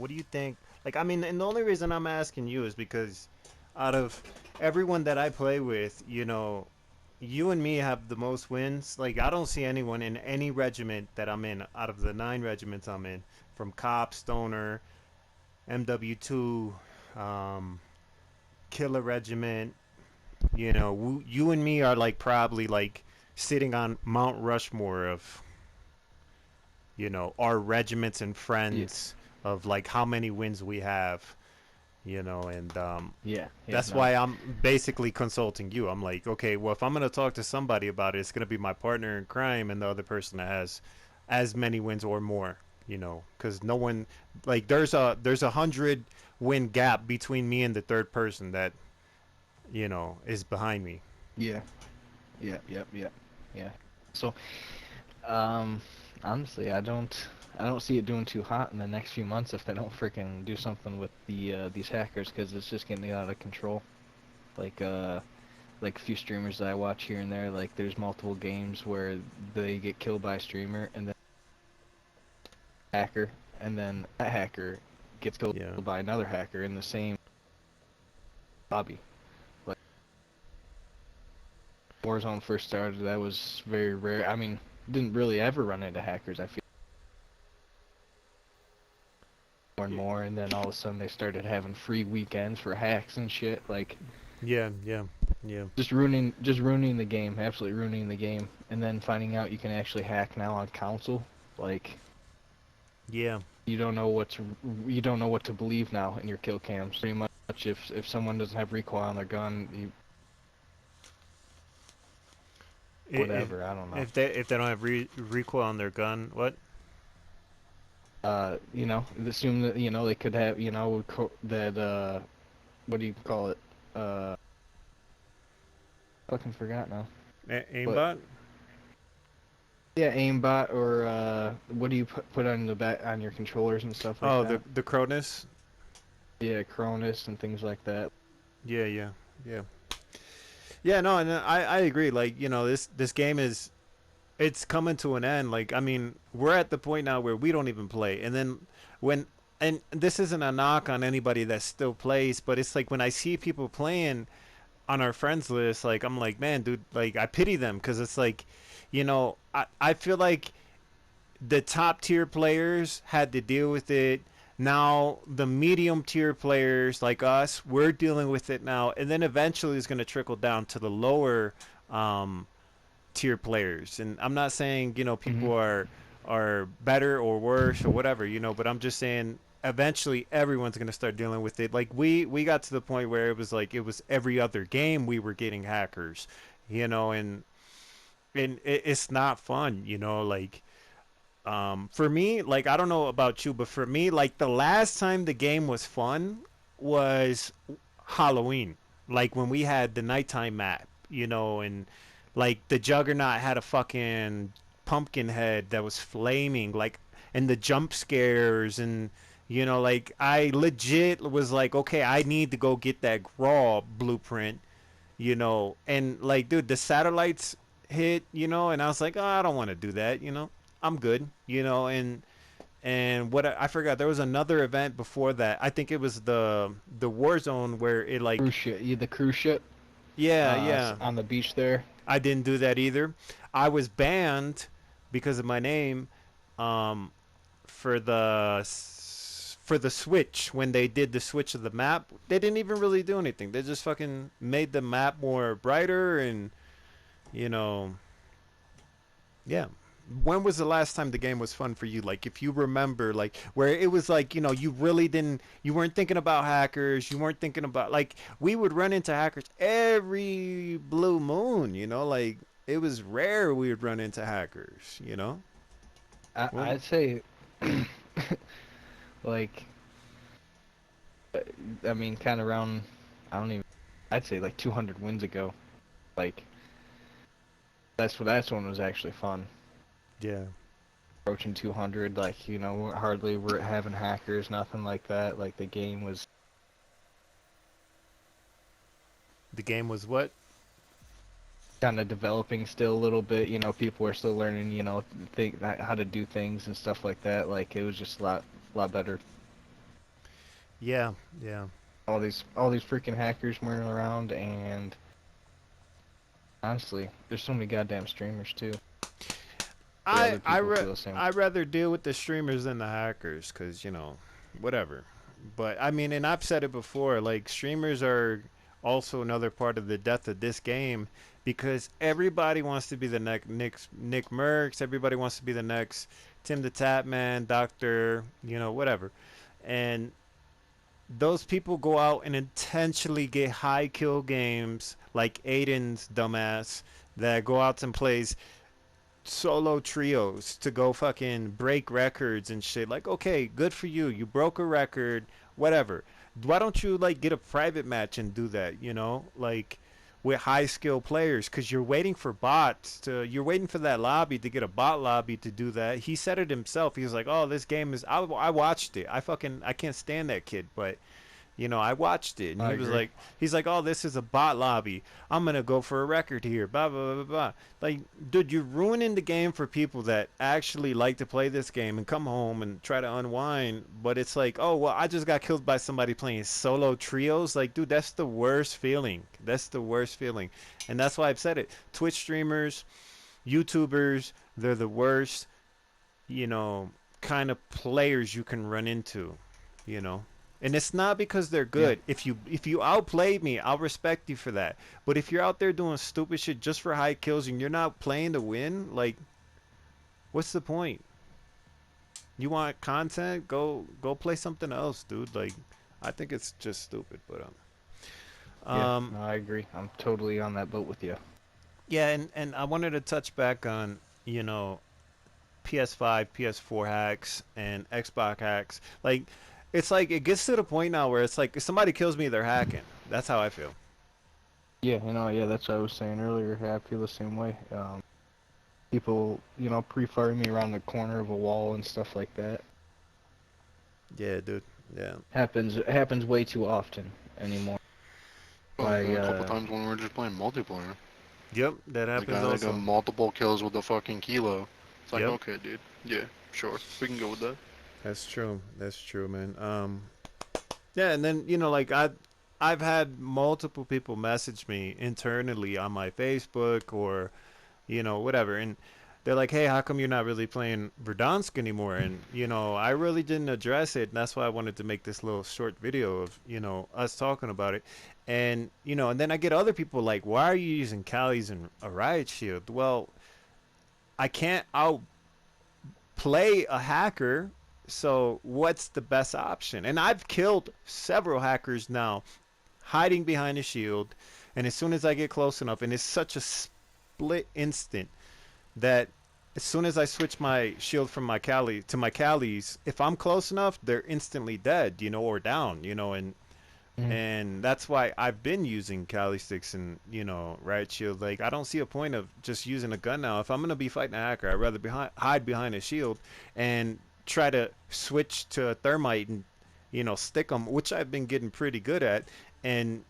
what do you think? Like, I mean, and the only reason I'm asking you is because out of everyone that I play with, you and me have the most wins. Like, I don't see anyone in any regiment that I'm in out of the 9 regiments I'm in, from Cop, Stoner, MW2, um, Killer Regiment. You and me are like probably like sitting on Mount Rushmore of our regiments and Yeah, friends of like how many wins we have. And yeah, that's no, why I'm basically consulting you. I'm like, okay, well, if I'm gonna talk to somebody about it, it's gonna be my partner in crime and the other person that has as many wins or more. Because no one, like, there's a 100 win gap between me and the third person that is behind me. yeah, yeah, yeah. So, um, honestly, I don't see it doing too hot in the next few months if they don't freaking do something with these hackers, because it's just getting out of control. Like, like a few streamers that I watch here and there, like there's multiple games where they get killed by a streamer and then hacker, and then that hacker gets killed Yeah. by another hacker in the same lobby. Like Warzone first started, that was very rare. I mean, didn't really ever run into hackers. I feel more and more, and then all of a sudden they started having free weekends for hacks and shit. Like Yeah, yeah, yeah, just ruining the game, absolutely ruining the game. And then finding out you can actually hack now on console, like yeah. you don't know you don't know what to believe now in your kill cams. Pretty much, if someone doesn't have recoil on their gun, If whatever. I don't know. if they don't have recoil on their gun, what? Assume that they could have that what do you call it? Uh, fucking forgot now. But Aimbot? yeah, aimbot or what do you put on the back on your controllers and stuff like Oh, the that? the Cronus. Yeah, Cronus and things like that. Yeah, yeah, yeah, yeah. No, and I agree. Like, this game it's coming to an end. Like, I mean, we're at the point now where we don't even play, and then when and this isn't a knock on anybody that still plays, but it's like when I see people playing on our friends list, like, I'm like, man, dude, like, I pity them because it's like, I feel like the top tier players had to deal with it. Now the medium tier players like us, we're dealing with it now, and then eventually it's going to trickle down to the lower um, tier players. And I'm not saying Hmm. people are better or worse or whatever, but I'm just saying eventually everyone's going to start dealing with it. Like we got to the point where it was every other game we were getting hackers, and it's not fun, like for me, like, I don't know about you, but for me, like, the last time the game was fun was Halloween. Like when we had the nighttime map, and like the Juggernaut had a fucking pumpkin head that was flaming, like, and the jump scares, and like, I legit was like, okay, I need to go get that Graw blueprint, and like, dude, the satellites hit, and I was like, oh, I don't want to do that, I'm good, and what I forgot, there was another event before that. I think it was the Warzone where it like, Cruise ship, yeah, the cruise ship, yeah, yeah, on the beach there. I didn't do that either. I was banned because of my name, um, for the switch when they did the switch of the map. They didn't even really do anything. They just fucking made the map more brighter and you know yeah. When was the last time the game was fun for you? Like, if you remember, like, where it was like, you weren't thinking about hackers, you weren't thinking about, like, we would run into hackers every blue moon, like, it was rare we would run into hackers. When, I'd say, like, I mean, kind of around, I don't even, I'd say like 200 wins ago. Like, that's when it was actually fun. yeah, Approaching 200, like, hardly were having hackers, nothing like that. Like, the game was the game was what? kind of developing still a little bit. People were still learning, how to do things and stuff like that. Like, it was just a lot better. Yeah, yeah. All these freaking hackers running around, and honestly, there's so many goddamn streamers too. For I other I people re- feel the same. I rather deal with the streamers than the hackers, cause whatever. But I mean, and I've said it before. Like streamers are also another part of the death of this game because everybody wants to be the next Nick Merckx. Everybody wants to be the next Tim the Tapman, Doctor, whatever. And those people go out and intentionally get high kill games like Aiden's dumbass that go out and plays solo trios to go fucking break records and shit. Like, okay, good for you. You broke a record, whatever. Why don't you like get a private match and do that, Like with high skill players cuz you're waiting for that lobby to get a bot lobby to do that. He said it himself. He was like, "Oh, this game is I watched it. I can't stand that kid, but I watched it, and I agree. he's like, oh, this is a bot lobby. I'm gonna go for a record here. Blah blah blah blah. Like, dude, you're ruining the game for people that actually like to play this game and come home and try to unwind. But it's like, oh well, I just got killed by somebody playing solo trios. Like, dude, that's the worst feeling. That's the worst feeling, and that's why I've said it. Twitch streamers, YouTubers, they're the worst. You know, kind of players you can run into. You know, and it's not because they're Yeah, good. If you outplayed me, I'll respect you for that. But if you're out there doing stupid shit just for high kills and you're not playing to win, like what's the point? You want content? Go play something else, dude. Like I think it's just stupid, but yeah. um No, I agree. I'm totally on that boat with you. yeah, and I wanted to touch back on, PS5, PS4 hacks and Xbox hacks. It's like it gets to the point now where it's like if somebody kills me, they're hacking. That's how I feel. Yeah, yeah. That's what I was saying earlier. Yeah, I feel the same way. People, pre-firing me around the corner of a wall and stuff like that Yeah, dude. Yeah. happens way too often anymore. Oh I yeah, a couple times when we were just playing multiplayer. Yep, that The happens guy that got also. multiple kills with the fucking kilo. It's like, Yep, okay, dude. Yeah, sure. We can go with that. that's true. That's true, man. Yeah, and then like I've had multiple people message me internally on my Facebook or whatever, and they're like, "Hey, how come you're not really playing Verdansk anymore?" And I really didn't address it, and that's why I wanted to make this little short video of us talking about it, and and then I get other people like, "Why are you using Callie's and a riot shield?" Well, I can't outplay a hacker, so what's the best option? And I've killed several hackers now hiding behind a shield, and as soon as I get close enough, and it's such a split instant that as soon as I switch my shield from my Cali to my Callies, if I'm close enough, they're instantly dead, or down, Mhm. and that's why I've been using Cali sticks and riot shield. Like I don't see a point of just using a gun now. If I'm gonna be fighting a hacker, I'd rather hide behind a shield and try to switch to a thermite and stick them, which I've been getting pretty good at. And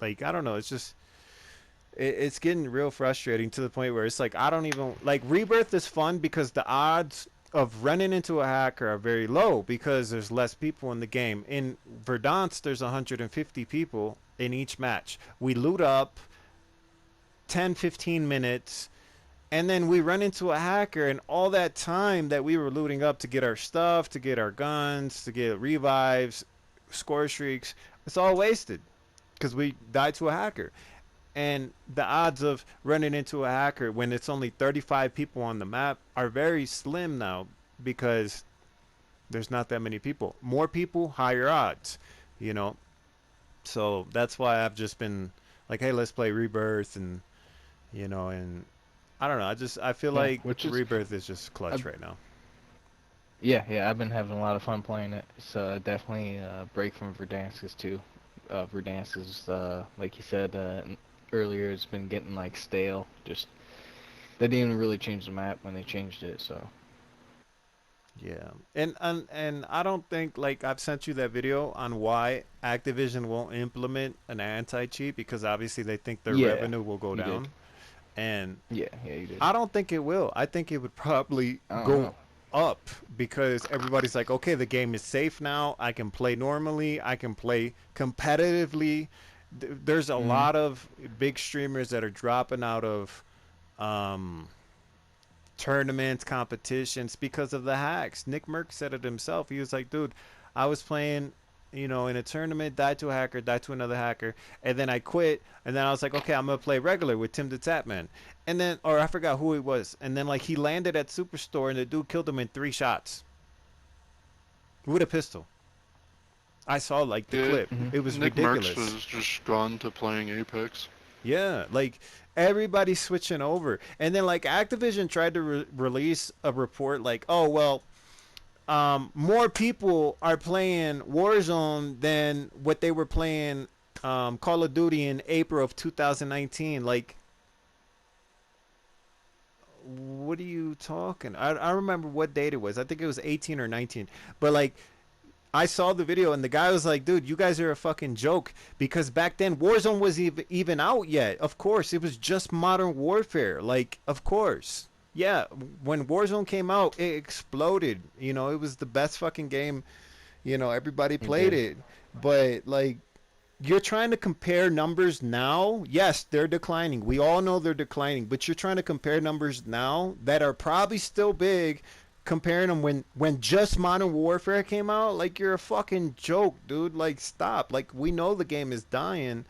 like I don't know, it's just it's getting real frustrating to the point where it's like I don't even like rebirth is fun because the odds of running into a hacker are very low because there's less people in the game. In Verdansk, there's 150 people in each match. We loot up 10, 15 minutes, and then we run into a hacker, and all that time that we were looting up to get our stuff, to get our guns, to get revives, score streaks, it's all wasted because we died to a hacker. And the odds of running into a hacker when it's only 35 people on the map are very slim now because there's not that many people. More people, higher odds, you know. So that's why I've just been like, hey, let's play Rebirth, and and I don't know. I feel Yeah, like which is, Rebirth is just I, clutch right now. yeah. I've been having a lot of fun playing it. It's definitely a break from Verdansk's too. Verdansk is, like you said earlier, it's been getting like stale. Just they didn't even really change the map when they changed it. So Yeah, and I don't think like I've sent you that video on why Activision won't implement an anti-cheat because obviously they think their yeah, revenue will go you did. down, and Yeah, you did. I don't think it will. I think it would probably I don't go know. up because everybody's like, okay, the game is safe now. I can play normally. I can play competitively. There's a Mm-hmm. lot of big streamers that are dropping out of um, tournaments, competitions because of the hacks. Nick Merck said it himself. He was like, dude, I was playing, in a tournament, died to a hacker, died to another hacker, and then I quit, and then I was like, okay, I'm gonna play regular with Tim the Tapman, and then, or I forgot who he was, and then like he landed at Superstore, and the dude killed him in 3 shots with a pistol. I saw like the Yeah, clip. Mm-hmm. It was Nick Merckx ridiculous. has just gone to playing Apex. Yeah, like everybody's switching over, and then like Activision tried to release a report like, oh well, more people are playing Warzone than what they were playing Call of Duty in April of 2019. Like, what are you talking? I remember what date it was. I think it was 18 or 19. But like, I saw the video and the guy was like, dude, you guys are a fucking joke because back then Warzone was even out yet. Of course, it was just Modern Warfare. Like, of course. Yeah, when Warzone came out, it exploded. It was the best fucking game. Everybody It played did. it. But like you're trying to compare numbers now. Yes, they're declining. We all know they're declining, but you're trying to compare numbers now that are probably still big, comparing them when just Modern Warfare came out. Like you're a fucking joke, dude. Like stop. Like we know the game is dying,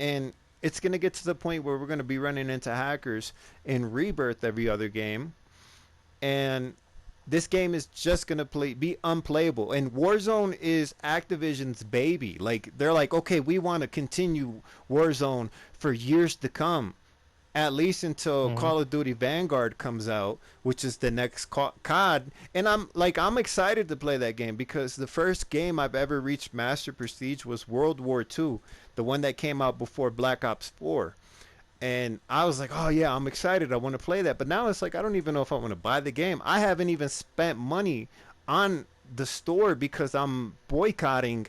and it's gonna get to the point where we're gonna be running into hackers in Rebirth every other game, and this game is just gonna be unplayable. And Warzone is Activision's baby. Like they're like, okay, we want to continue Warzone for years to come, at least until Mm-hmm. Call of Duty Vanguard comes out, which is the next COD. And I'm excited to play that game because the first game I've ever reached Master Prestige was World War II, the one that came out before Black Ops 4. And I was like, oh yeah, I'm excited. I want to play that. But now it's like I don't even know if I want to buy the game. I haven't even spent money on the store because I'm boycotting,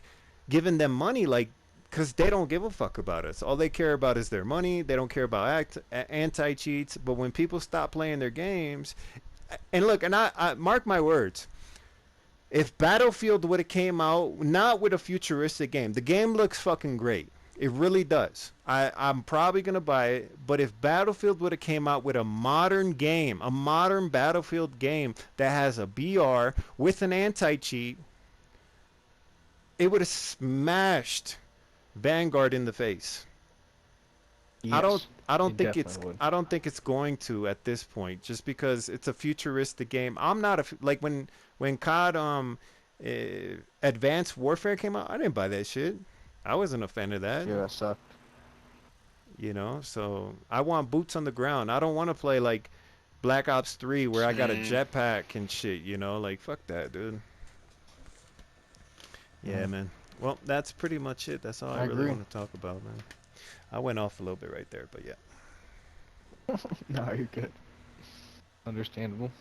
giving them money, like because they don't give a fuck about us. All they care about is their money. They don't care about anti cheats. But when people stop playing their games, and look, and I mark my words, if Battlefield would have came out not with a futuristic game, the game looks fucking great. It really does. I'm probably gonna buy it, but if Battlefield would have came out with a modern game, a modern Battlefield game that has a BR with an anti-cheat, it would have smashed Vanguard in the face. I don't Yes, I don't it think it's definitely would. I don't think it's going to at this point just because it's a futuristic game. I'm not like when COD Advanced Warfare came out, I didn't buy that shit. I wasn't a fan of that, Yeah, that sucked. so I want boots on the ground. I don't want to play like Black Ops 3 where I got a Same. jetpack and shit, like fuck that, dude. Yeah, Mm, man. Well, that's pretty much it. That's all I I really agree. want to talk about, man. I went off a little bit right there, but yeah. No, you're good. Understandable.